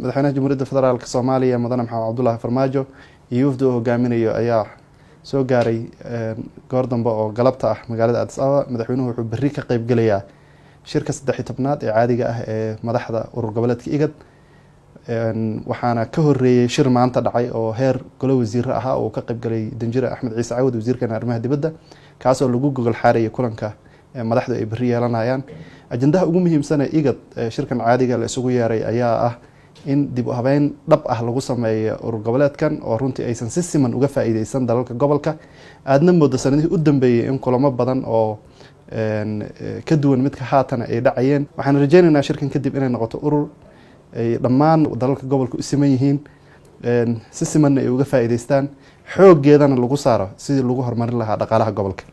madaxweynaha Jamhuuriyadda Federaalka Soomaaliya Mudane Maxamed Cabdullaahi Farmaajo iyo wafdi uu hogaaminayo ayaa soo gaaray goor dambe oo galabta ah magaalada Addis Ababa. Madaxweynuhu wuxuu berri ka qayb galayaa shirka 13aad ee caadiga ah ee madaxda urur goboleedka IGAD. waxaana ka horeeyay shir maanta dhacay oo heer golo wasiir ah oo ka qayb galay Danjire Axmed Ciise Cawad wasiirka arrimaha dibadda, kaas oo lagu gogol xaarayay kulanka madaxdu ay berri yeelanayaan. ajandaha ugu muhiimsan ee IGAD shirkan caadiga la isugu yeeray ayaa ah in dib u habeyn dhab ah lagu sameeyo urur goboleedkan oo runtii aysan si siman uga faa'iideysan dalalka gobolka. aadna moodo sanadihii u dambeeyay in kulamo badan oo ka duwan midka haatan ay dhacayeen. waxaan rajaynaynaa shirkan kadib inay noqoto urur ay dhammaan dalalka gobolka u siman yihiin, si simanna ay uga faa'iideystaan, xooggeedana lagu saaro sidii lagu horumarin lahaa dhaqaalaha gobolka.